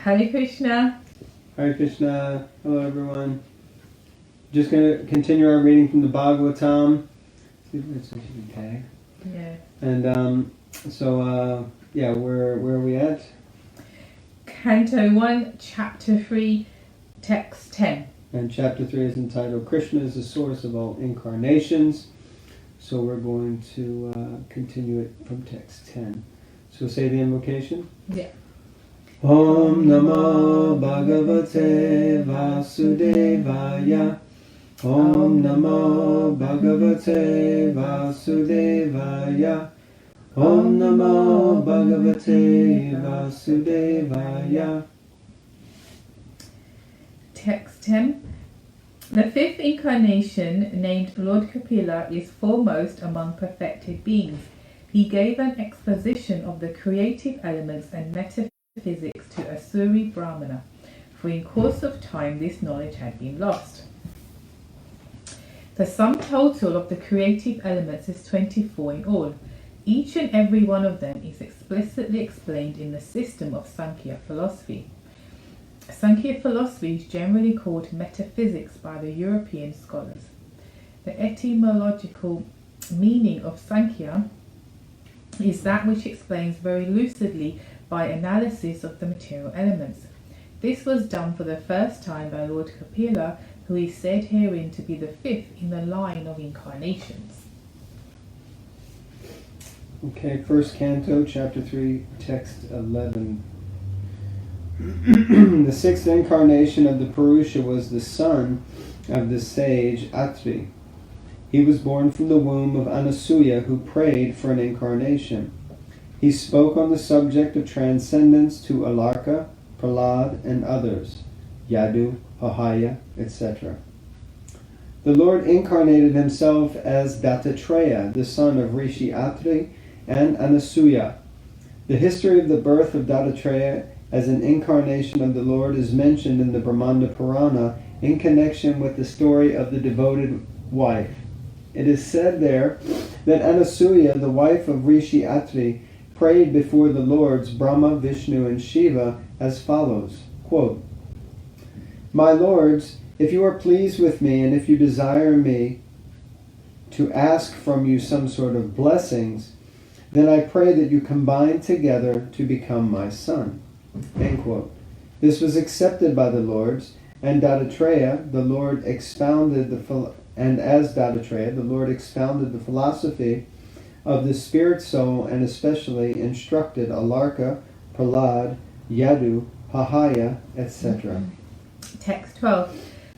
Hare Krishna. Hare Krishna. Hello everyone. Just going to continue our reading from the Bhagavatam. Okay. Yeah. And where are we at? Canto 1, Chapter 3, Text 10. And Chapter 3 is entitled Krishna is the source of all incarnations. So we're going to continue it from text 10. So say the invocation. Yeah. Om Namo Bhagavate Vasudevaya. Om Namo Bhagavate Vasudevaya. Om Namo Bhagavate Vasudevaya. Text 10. The fifth incarnation, named Lord Kapila, is foremost among perfected beings. He gave an exposition of the creative elements and metaphysics to Asuri Brahmana, for in course of time this knowledge had been lost. The sum total of the creative elements is 24 in all. Each and every one of them is explicitly explained in the system of Sankhya philosophy. Sankhya philosophy is generally called metaphysics by the European scholars. The etymological meaning of Sankhya is that which explains very lucidly by analysis of the material elements. This was done for the first time by Lord Kapila, who is said herein to be the fifth in the line of incarnations. Okay, first canto, chapter 3, text 11. The sixth incarnation of the Purusha was the son of the sage Atri. He was born from the womb of Anasuya, who prayed for an incarnation. He spoke on the subject of transcendence to Alarka, Prahlad, and others, Yadu, Hahaya, etc. The Lord incarnated himself as Dattatreya, the son of Rishi Atri and Anasuya. The history of the birth of Dattatreya as an incarnation of the Lord is mentioned in the Brahmanda Purana in connection with the story of the devoted wife. It is said there that Anasuya, the wife of Rishi Atri, prayed before the Lords Brahma, Vishnu, and Shiva as follows, quote, "My lords, if you are pleased with me and if you desire me to ask from you some sort of blessings, then I pray that you combine together to become my son." End quote. This was accepted by the lords, and Dattatreya, the Lord expounded the philosophy of the spirit soul, and especially instructed Alarka, Prahlad, Yadu, Hahaya, etc. Text 12.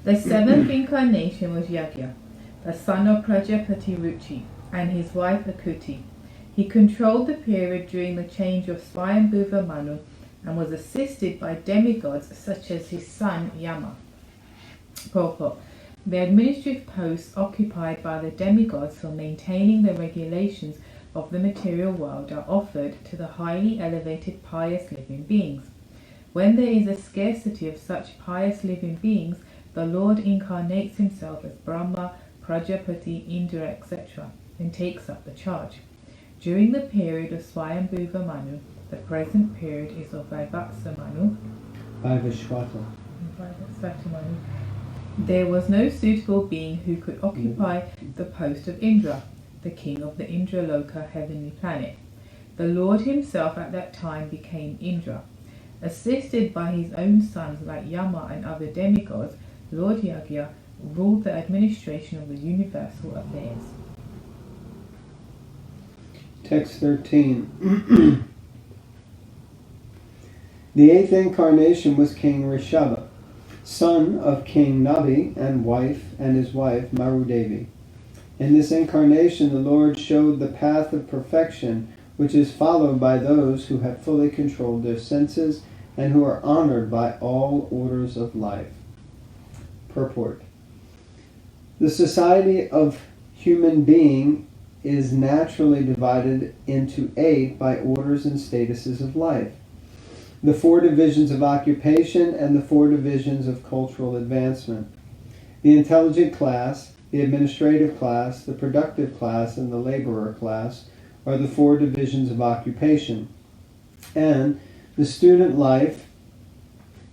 The seventh incarnation was Yagya, the son of Prajapati Ruchi, and his wife Akuti. He controlled the period during the change of Swayambhuva Manu and was assisted by demigods such as his son Yama. Purport. The administrative posts occupied by the demigods for maintaining the regulations of the material world are offered to the highly elevated pious living beings. When there is a scarcity of such pious living beings, the Lord incarnates himself as Brahma, Prajapati, Indra, etc. and takes up the charge. During the period of Swayambhuva Manu, the present period is of Vaivaksa Manu, there was no suitable being who could occupy the post of Indra, the king of the Indraloka heavenly planet. The Lord himself at that time became Indra. Assisted by his own sons like Yama and other demigods, Lord Yagya ruled the administration of the universal affairs. Text 13. The eighth incarnation was King Rishabha, son of King Navi and his wife Marudevi. In this incarnation, the Lord showed the path of perfection, which is followed by those who have fully controlled their senses and who are honored by all orders of life. Purport. The society of human being is naturally divided into 8 by orders and statuses of life. The 4 divisions of occupation and the 4 divisions of cultural advancement. The intelligent class, the administrative class, the productive class, and the laborer class are the 4 divisions of occupation. And the student life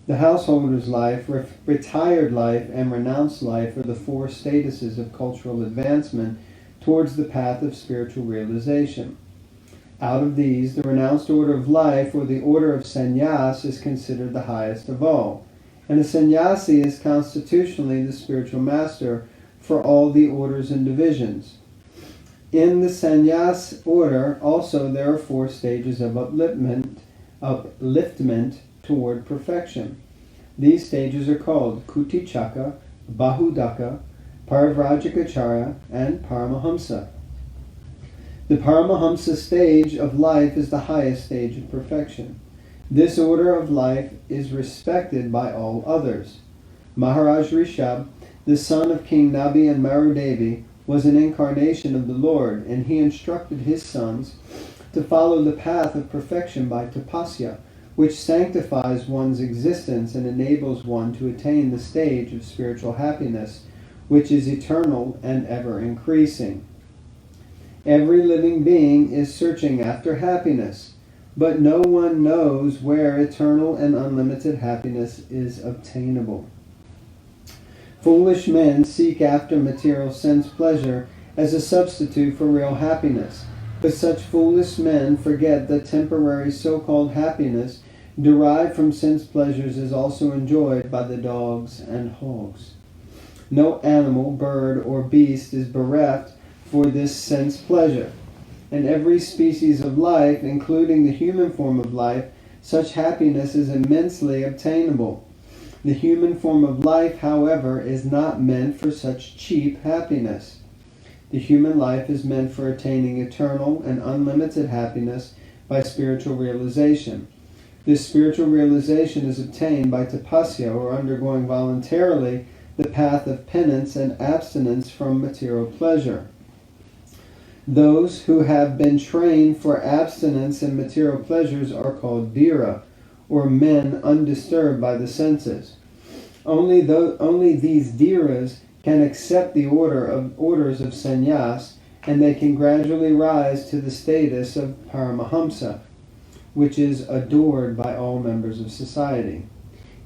The householder's life, retired life, and renounced life are the four statuses of cultural advancement towards the path of spiritual realization. Out of these, the renounced order of life, or the order of sannyas, is considered the highest of all, and a sannyasi is constitutionally the spiritual master for all the orders and divisions. In the sannyas order, also, there are four stages of upliftment toward perfection. These stages are called Kutichaka, Bahudaka, Parivrajikacharya, and Paramahamsa. The Paramahamsa stage of life is the highest stage of perfection. This order of life is respected by all others. Maharaj Rishabh, the son of King Nabi and Marudevi, was an incarnation of the Lord, and he instructed his sons to follow the path of perfection by tapasya, which sanctifies one's existence and enables one to attain the stage of spiritual happiness, which is eternal and ever increasing. Every living being is searching after happiness, but no one knows where eternal and unlimited happiness is obtainable. Foolish men seek after material sense pleasure as a substitute for real happiness, but such foolish men forget that temporary so-called happiness derived from sense pleasures is also enjoyed by the dogs and hogs. No animal, bird, or beast is bereft for this sense pleasure. In every species of life, including the human form of life, such happiness is immensely obtainable. The human form of life, however, is not meant for such cheap happiness. The human life is meant for attaining eternal and unlimited happiness by spiritual realization. This spiritual realization is obtained by tapasya, or undergoing voluntarily the path of penance and abstinence from material pleasure. Those who have been trained for abstinence and material pleasures are called dhira, or men undisturbed by the senses. Only these dhiras can accept the orders of sannyas, and they can gradually rise to the status of Paramahamsa, which is adored by all members of society.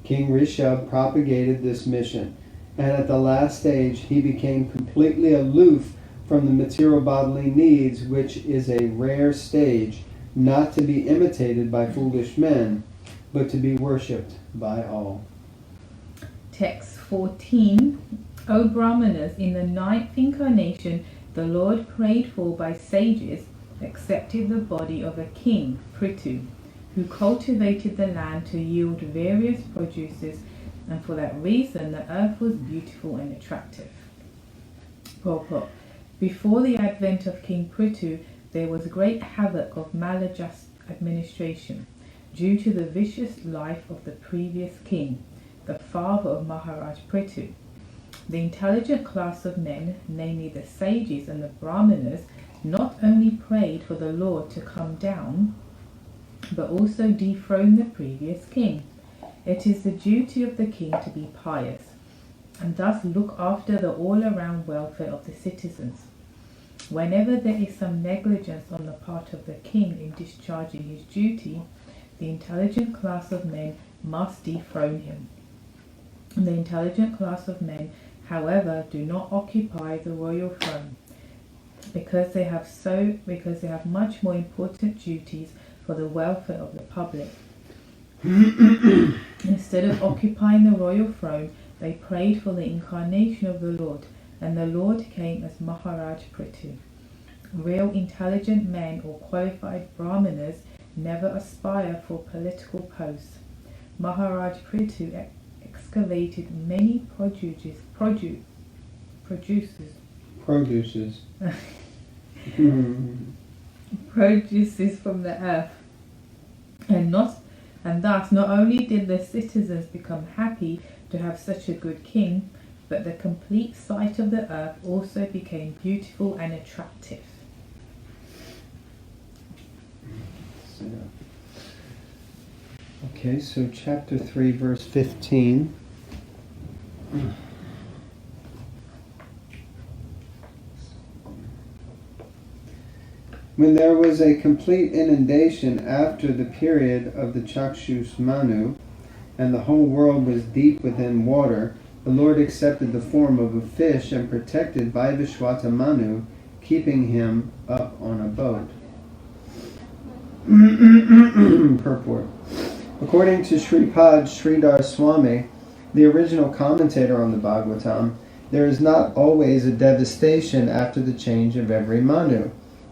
King Rishabh propagated this mission, and at the last stage he became completely aloof from the material bodily needs, which is a rare stage, not to be imitated by foolish men, but to be worshipped by all. Text 14. O Brahmanas, in the ninth incarnation, the Lord prayed for by sages accepted the body of a king, Prithu, who cultivated the land to yield various produces, and for that reason the earth was beautiful and attractive. Purport. Before the advent of King Prithu, there was great havoc of maladjust administration, due to the vicious life of the previous king, the father of Maharaj Prithu. The intelligent class of men, namely the sages and the Brahmanas, not only prayed for the Lord to come down, but also dethrone the previous king. It is the duty of the king to be pious, and thus look after the all-around welfare of the citizens. Whenever there is some negligence on the part of the king in discharging his duty, the intelligent class of men must dethrone him. The intelligent class of men, however, do not occupy the royal throne, because they have much more important duties for the welfare of the public. Instead of occupying the royal throne, they prayed for the incarnation of the Lord, and the Lord came as Maharaj Prithu. Real intelligent men or qualified Brahmanas never aspire for political posts. Maharaj Prithu excavated many produces from the earth, and thus not only did the citizens become happy to have such a good king, but the complete sight of the earth also became beautiful and attractive. Okay, so chapter 3, verse 15. When there was a complete inundation after the period of the Chakshus Manu, and the whole world was deep within water, the Lord accepted the form of a fish and protected Vaivashvata Manu, keeping him up on a boat. Purport. According to Sripad Sridhar Swami, the original commentator on the Bhagavatam, there is not always a devastation after the change of every Manu,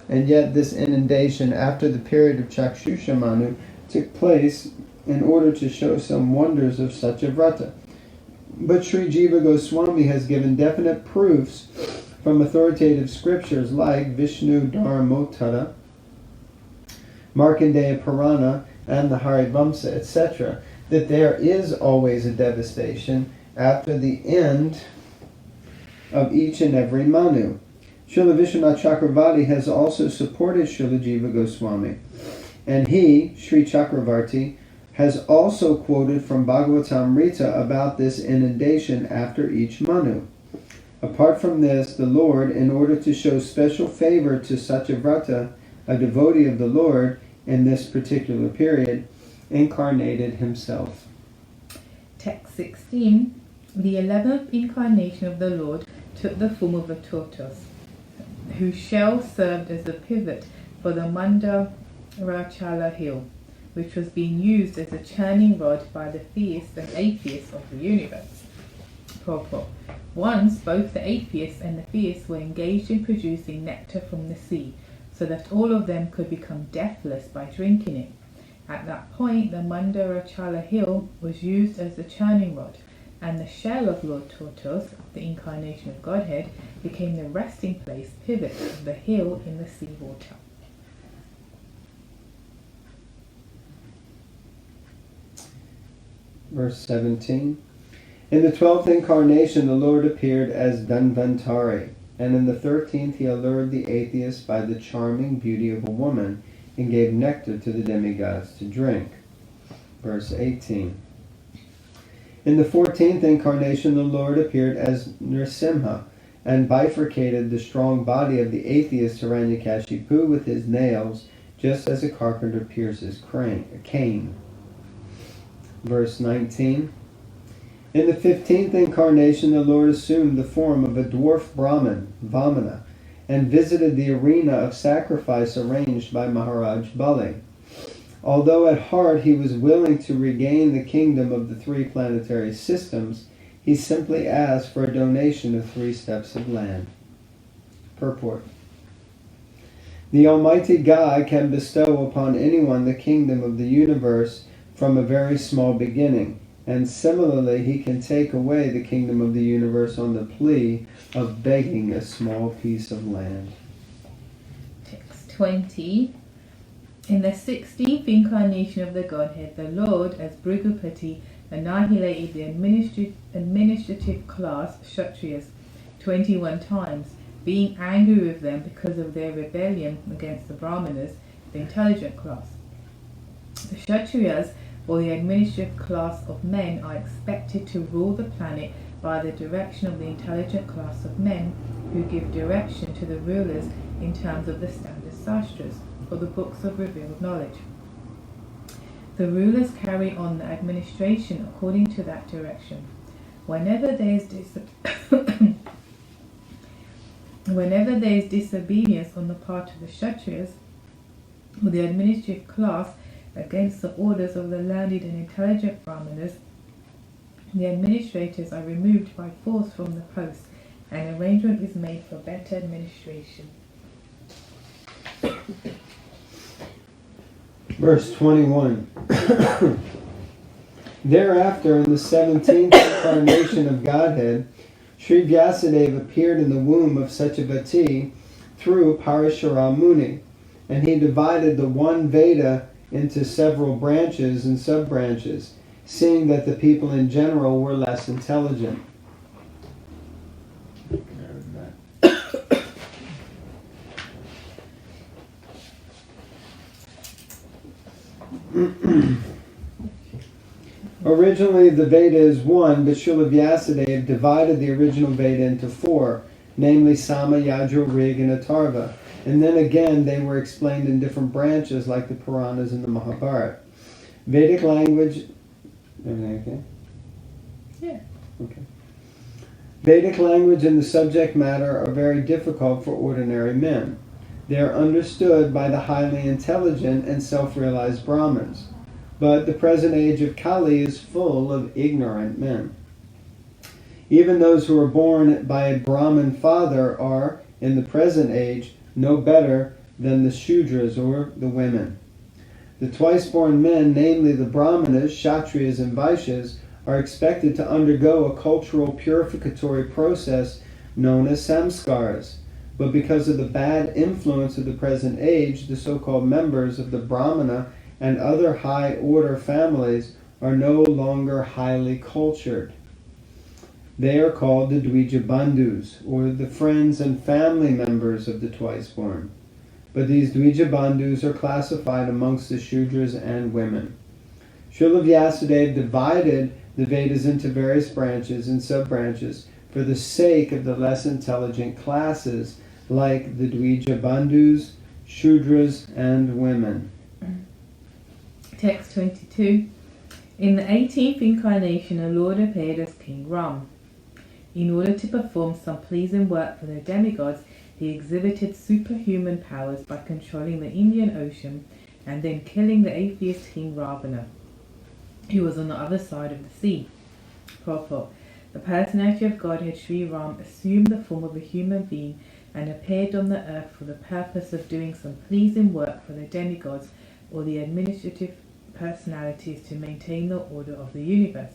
and yet this inundation after the period of Chakshusha Manu took place in order to show some wonders of such a vrata. But Sri Jiva Goswami has given definite proofs from authoritative scriptures like Vishnu Dharmottara, Markandeya Purana, and the Harivamsa, etc., that there is always a devastation after the end of each and every Manu. Srila Vishwanath Chakravarti has also supported Srila Jiva Goswami, and he, Sri Chakravarti, has also quoted from Bhagavatamrita about this inundation after each Manu. Apart from this, the Lord, in order to show special favor to such a vrata, a devotee of the Lord, in this particular period, incarnated himself. Text 16. The 11th incarnation of the Lord took the form of a tortoise, whose shell served as a pivot for the Mandarachala hill, which was being used as a churning rod by the theists and atheists of the universe. Purport. Once, both the atheists and the theists were engaged in producing nectar from the sea, so that all of them could become deathless by drinking it. At that point, the Mandarachala hill was used as the churning rod, and the shell of Lord Tortoise, the incarnation of Godhead, became the resting place pivot of the hill in the sea water. Verse 17. In the 12th incarnation, the Lord appeared as Dhanvantari, and in the 13th he allured the atheists by the charming beauty of a woman and gave nectar to the demigods to drink. Verse 18. In the 14th incarnation, the Lord appeared as Nrsimha and bifurcated the strong body of the atheist Hiranyakashipu with his nails, just as a carpenter pierces a cane. Verse 19. In the 15th incarnation, the Lord assumed the form of a dwarf Brahmin, Vamana, and visited the arena of sacrifice arranged by Maharaj Bali. Although at heart he was willing to regain the kingdom of the 3 planetary systems, he simply asked for a donation of 3 steps of land. Purport. The Almighty God can bestow upon anyone the kingdom of the universe from a very small beginning, and similarly he can take away the kingdom of the universe on the plea of begging a small piece of land. Text 20. In the 16th incarnation of the Godhead, the Lord, as Bhrigupati, annihilated the administrative class, Kshatriyas, 21 times, being angry with them because of their rebellion against the Brahmanas, the intelligent class. The Kshatriyas, or the administrative class of men, are expected to rule the planet by the direction of the intelligent class of men, who give direction to the rulers in terms of the standard sastras, or the books of revealed knowledge. The rulers carry on the administration according to that direction. Whenever there is disobedience on the part of the Kshatriyas, or the administrative class, against the orders of the learned and intelligent Brahmanas, the administrators are removed by force from the post, and arrangement is made for better administration. Verse 21. Thereafter, in the 17th incarnation of Godhead, Sri Vyasadeva appeared in the womb of Satyavati through Parashara Muni, and he divided the one Veda into several branches and sub-branches, seeing that the people in general were less intelligent. Originally the Veda is one, but Srila Vyasadeva divided the original Veda into 4, namely Sama, Yajur, Rig, and Atharva. And then again they were explained in different branches like the Puranas and the Mahabharata. Vedic language Everything okay? Yeah. Okay. Vedic language and the subject matter are very difficult for ordinary men. They are understood by the highly intelligent and self-realized Brahmins. But the present age of Kali is full of ignorant men. Even those who are born by a Brahmin father are, in the present age, no better than the Shudras or the women. The twice-born men, namely the Brahmanas, Kshatriyas, and Vaishyas, are expected to undergo a cultural purificatory process known as samskars. But because of the bad influence of the present age, the so-called members of the Brahmana and other high-order families are no longer highly cultured. They are called the Dvija Bandhus, or the friends and family members of the twice-born. But these Dvija Bandhus are classified amongst the Shudras and women. Srila Vyasadeva divided the Vedas into various branches and sub-branches for the sake of the less intelligent classes like the Dvija Bandhus, Shudras, and women. Text 22. In the 18th incarnation, a Lord appeared as King Ram. In order to perform some pleasing work for the demigods, he exhibited superhuman powers by controlling the Indian Ocean and then killing the atheist King Ravana, who was on the other side of the sea. Purport. The personality of Godhead Sri Ram assumed the form of a human being and appeared on the earth for the purpose of doing some pleasing work for the demigods or the administrative personalities to maintain the order of the universe.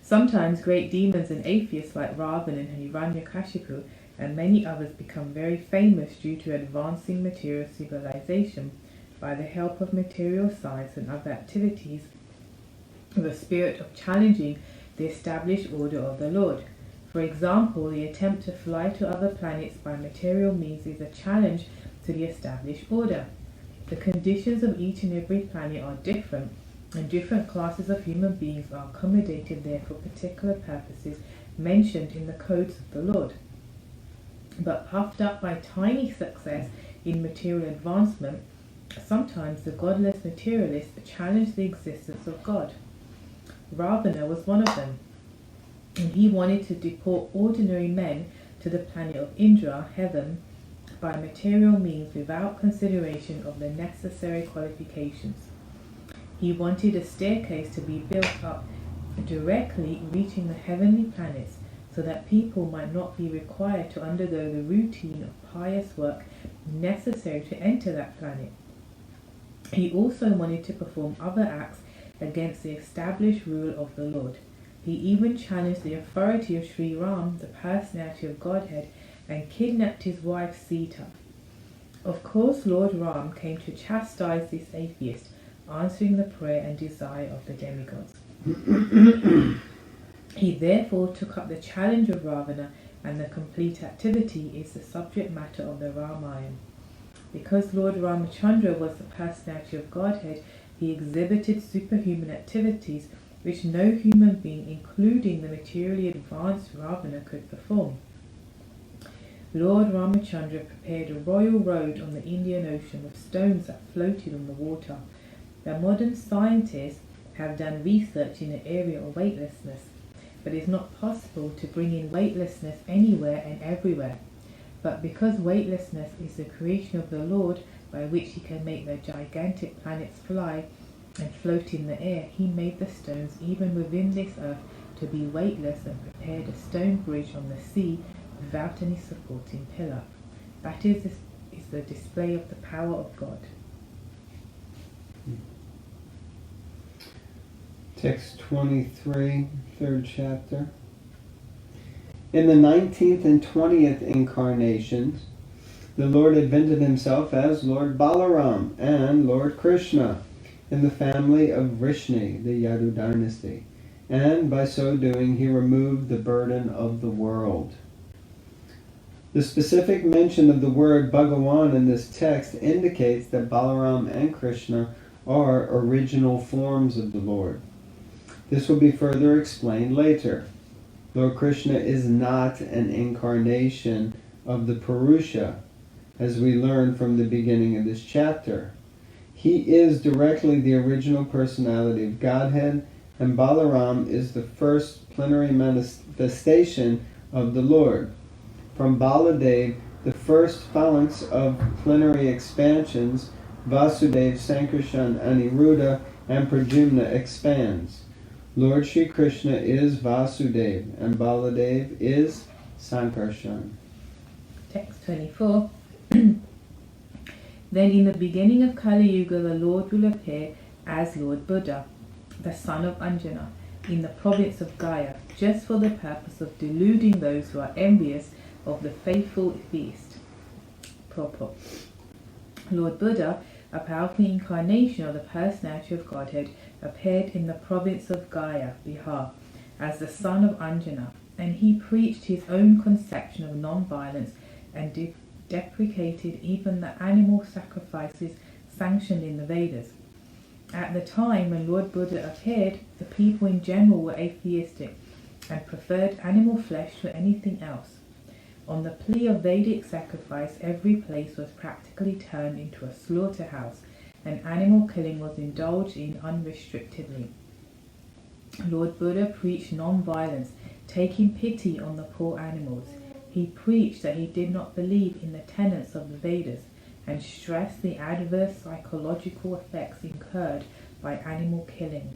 Sometimes great demons and atheists like Ravana and Hiranyakashipu and many others become very famous due to advancing material civilization by the help of material science and other activities with a spirit of challenging the established order of the Lord. For example, the attempt to fly to other planets by material means is a challenge to the established order. The conditions of each and every planet are different, and different classes of human beings are accommodated there for particular purposes mentioned in the codes of the Lord. But puffed up by tiny success in material advancement, sometimes the godless materialists challenge the existence of God. Ravana was one of them, and he wanted to deport ordinary men to the planet of Indra, heaven, by material means without consideration of the necessary qualifications. He wanted a staircase to be built up directly reaching the heavenly planets so that people might not be required to undergo the routine of pious work necessary to enter that planet. He also wanted to perform other acts against the established rule of the Lord. He even challenged the authority of Sri Ram, the personality of Godhead, and kidnapped his wife Sita. Of course, Lord Ram came to chastise this atheist, answering the prayer and desire of the demigods. He therefore took up the challenge of Ravana, and the complete activity is the subject matter of the Ramayana. Because Lord Ramachandra was the personality of Godhead, he exhibited superhuman activities which no human being, including the materially advanced Ravana, could perform. Lord Ramachandra prepared a royal road on the Indian Ocean with stones that floated on the water. The modern scientists have done research in the area of weightlessness, but it is not possible to bring in weightlessness anywhere and everywhere. But because weightlessness is the creation of the Lord, by which he can make the gigantic planets fly and float in the air, he made the stones even within this earth to be weightless and prepared a stone bridge on the sea without any supporting pillar. That is the display of the power of God. Text 23, 3rd chapter. In the 19th and 20th incarnations, the Lord invented himself as Lord Balaram and Lord Krishna in the family of Vrishni, the Yadu dynasty, and by so doing he removed the burden of the world. The specific mention of the word Bhagawan in this text indicates that Balaram and Krishna are original forms of the Lord. This will be further explained later. Lord Krishna is not an incarnation of the Purusha, as we learn from the beginning of this chapter. He is directly the original personality of Godhead, and Balaram is the first plenary manifestation of the Lord. From Baladev, the first phalanx of plenary expansions, Vasudev, Sankarshan, Aniruddha, and Pradyumna expands. Lord Sri Krishna is Vasudev, and Baladev is Sankarshan. Text 24. Then in the beginning of Kali Yuga, the Lord will appear as Lord Buddha, the son of Anjana, in the province of Gaya, just for the purpose of deluding those who are envious of the faithful feast. Purport. Lord Buddha, a powerful incarnation of the personality of Godhead, appeared in the province of Gaya, Bihar, as the son of Anjana, and he preached his own conception of non-violence and deprecated even the animal sacrifices sanctioned in the Vedas. At the time when Lord Buddha appeared, the people in general were atheistic and preferred animal flesh to anything else. On the plea of Vedic sacrifice, every place was practically turned into a slaughterhouse, and animal killing was indulged in unrestrictedly. Lord Buddha preached non-violence, taking pity on the poor animals. He preached that he did not believe in the tenets of the Vedas, and stressed the adverse psychological effects incurred by animal killing.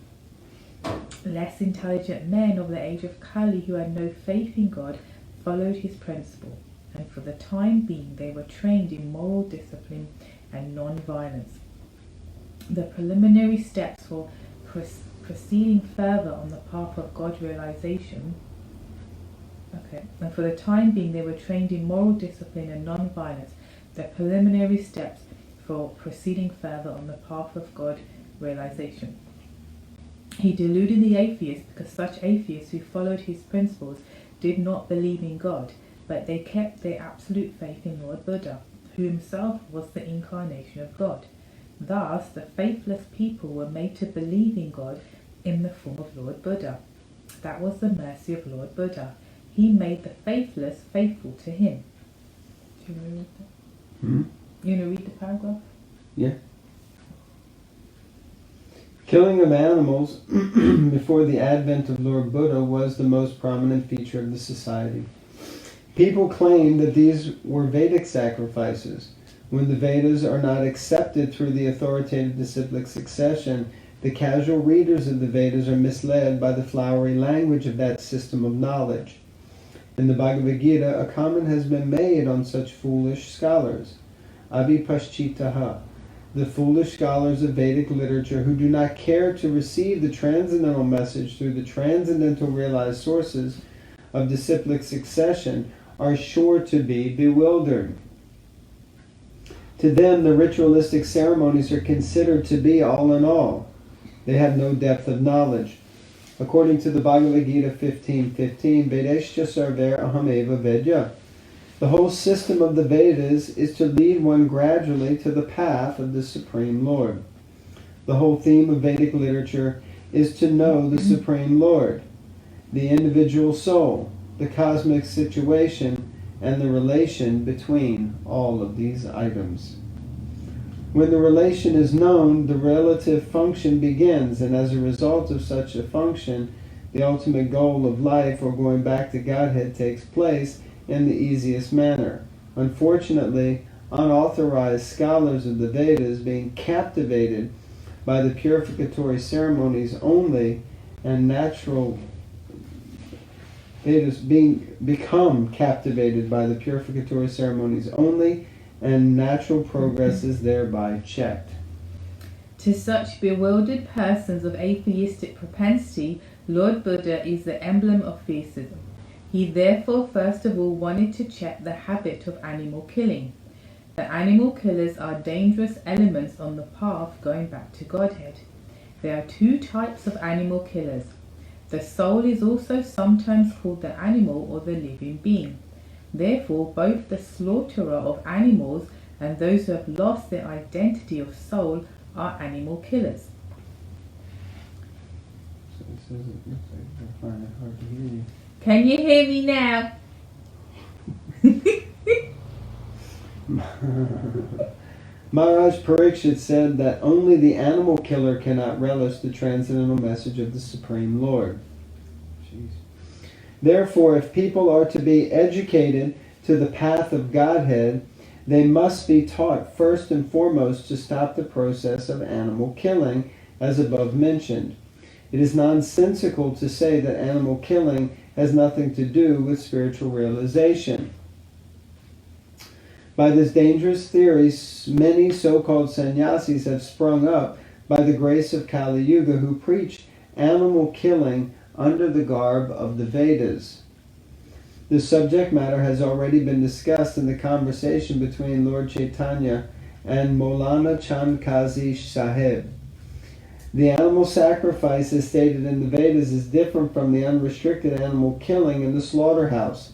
Less intelligent men of the age of Kali who had no faith in God followed his principle, and for the time being they were trained in moral discipline and non-violence. The preliminary steps for proceeding further on the path of God realization. And for the time being they were trained in moral discipline and non-violence. The preliminary steps for proceeding further on the path of God realization. He deluded the atheists because such atheists who followed his principles did not believe in God, but they kept their absolute faith in Lord Buddha, who himself was the incarnation of God. Thus, the faithless people were made to believe in God in the form of Lord Buddha. That was the mercy of Lord Buddha. He made the faithless faithful to him. Do you want to read that? You want to read the paragraph? Yeah. Killing of animals before the advent of Lord Buddha was the most prominent feature of the society. People claimed that these were Vedic sacrifices. When the Vedas are not accepted through the authoritative disciplic succession, the casual readers of the Vedas are misled by the flowery language of that system of knowledge. In the Bhagavad Gita, a comment has been made on such foolish scholars. Abhipaschitaha, the foolish scholars of Vedic literature who do not care to receive the transcendental message through the transcendental realized sources of disciplic succession, are sure to be bewildered. To them, the ritualistic ceremonies are considered to be all in all. They have no depth of knowledge. According to the Bhagavad Gita 15:15, Vedescha sarver ahameva vedya. The whole system of the Vedas is to lead one gradually to the path of the Supreme Lord. The whole theme of Vedic literature is to know the Supreme Lord, the individual soul, the cosmic situation, and the relation between all of these items. When the relation is known, the relative function begins, and as a result of such a function, the ultimate goal of life, or going back to Godhead, takes place in the easiest manner. Unfortunately, unauthorized scholars of the Vedas, being captivated by the purificatory ceremonies only, and natural Vedas become captivated by the purificatory ceremonies only, and natural progress is thereby checked. To such bewildered persons of atheistic propensity, Lord Buddha is the emblem of theism. He therefore first of all wanted to check the habit of animal killing. The animal killers are dangerous elements on the path going back to Godhead. There are two types of animal killers. The soul is also sometimes called the animal or the living being. Therefore, both the slaughterer of animals and those who have lost their identity of soul are animal killers. So it says it looks like they're finding it hard to hear you. Can you hear me now? Maharaj Parikshit said that only the animal killer cannot relish the transcendental message of the Supreme Lord. Jeez. Therefore, if people are to be educated to the path of Godhead, they must be taught first and foremost to stop the process of animal killing, as above mentioned. It is nonsensical to say that animal killing has nothing to do with spiritual realization. By this dangerous theory, many so-called sannyasis have sprung up by the grace of Kali Yuga who preach animal killing under the garb of the Vedas. This subject matter has already been discussed in the conversation between Lord Chaitanya and Maulana Chand Kazi Sahib. The animal sacrifice as stated in the Vedas is different from the unrestricted animal killing in the slaughterhouse.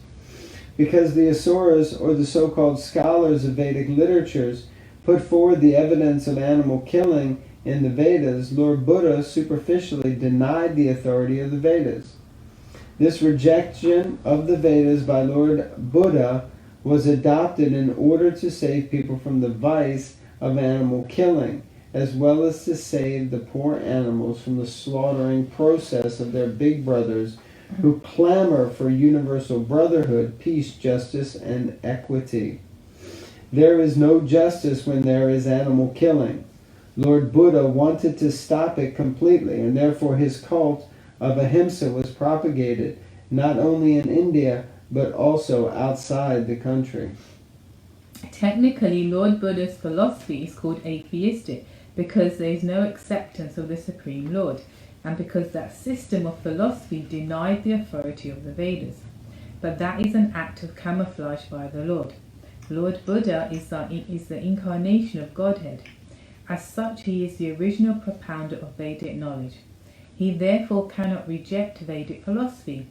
Because the Asuras, or the so-called scholars of Vedic literatures, put forward the evidence of animal killing in the Vedas, Lord Buddha superficially denied the authority of the Vedas. This rejection of the Vedas by Lord Buddha was adopted in order to save people from the vice of animal killing, as well as to save the poor animals from the slaughtering process of their big brothers who clamor for universal brotherhood, peace, justice, and equity. There is no justice when there is animal killing. Lord Buddha wanted to stop it completely, and therefore his cult of ahimsa was propagated not only in India but also outside the country. Technically, Lord Buddha's philosophy is called atheistic because there is no acceptance of the Supreme Lord, and because that system of philosophy denied the authority of the Vedas. But that is an act of camouflage by the Lord. Lord Buddha is the incarnation of Godhead. As such, he is the original propounder of Vedic knowledge. He therefore cannot reject Vedic philosophy,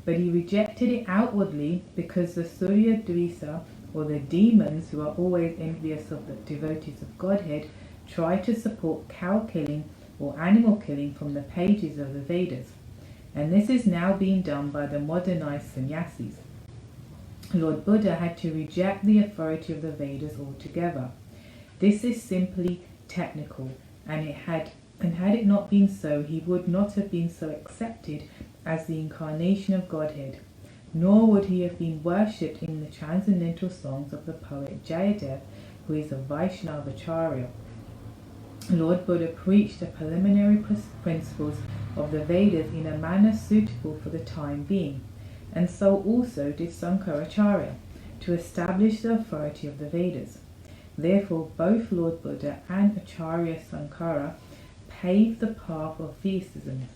but he rejected it outwardly because the Surya Dvisa, or the demons who are always envious of the devotees of Godhead, try to support cow killing or animal killing from the pages of the Vedas. And this is now being done by the modernized sannyasis. Lord Buddha had to reject the authority of the Vedas altogether. This is simply technical, and had it not been so, he would not have been so accepted as the incarnation of Godhead, nor would he have been worshipped in the transcendental songs of the poet Jayadev, who is a Vaishnavacharya. Lord Buddha preached the preliminary principles of the Vedas in a manner suitable for the time being, and so also did Sankaracharya, to establish the authority of the Vedas. Therefore, both Lord Buddha and Acharya Sankara paved the path of theism.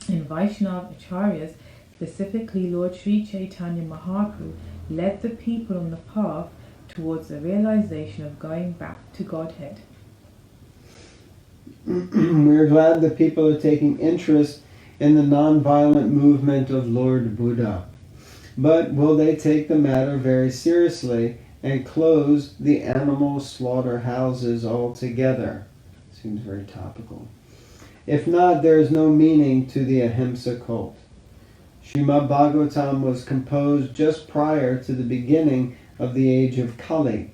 In Vaishnava Acharyas, specifically Lord Sri Chaitanya Mahaprabhu, led the people on the path towards the realization of going back to Godhead. We are glad that people are taking interest in the non-violent movement of Lord Buddha. But will they take the matter very seriously and close the animal slaughterhouses altogether? Seems very topical. If not, there is no meaning to the ahimsa cult. Srimad Bhagavatam was composed just prior to the beginning of the age of Kali,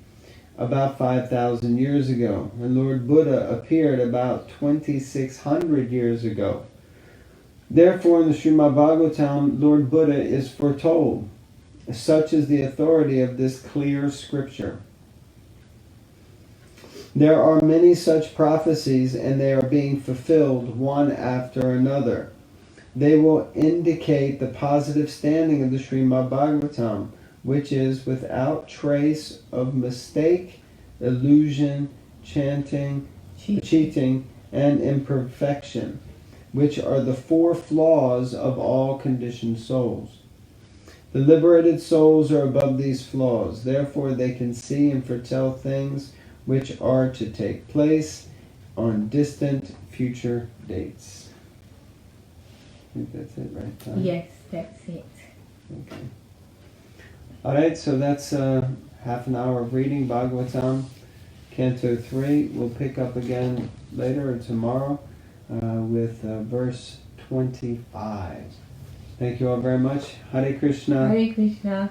about 5,000 years ago, and Lord Buddha appeared about 2,600 years ago. Therefore, in the Srimad Bhagavatam, Lord Buddha is foretold. Such is the authority of this clear scripture. There are many such prophecies, and they are being fulfilled one after another. They will indicate the positive standing of the Srimad Bhagavatam, which is without trace of mistake, illusion, cheating, and imperfection, which are the four flaws of all conditioned souls. The liberated souls are above these flaws, therefore they can see and foretell things which are to take place on distant future dates. I think that's it, right, Tom? Yes, that's it. Okay. Alright, so that's half an hour of reading Bhagavatam, Canto 3. We'll pick up again later or tomorrow with verse 25. Thank you all very much. Hare Krishna. Hare Krishna.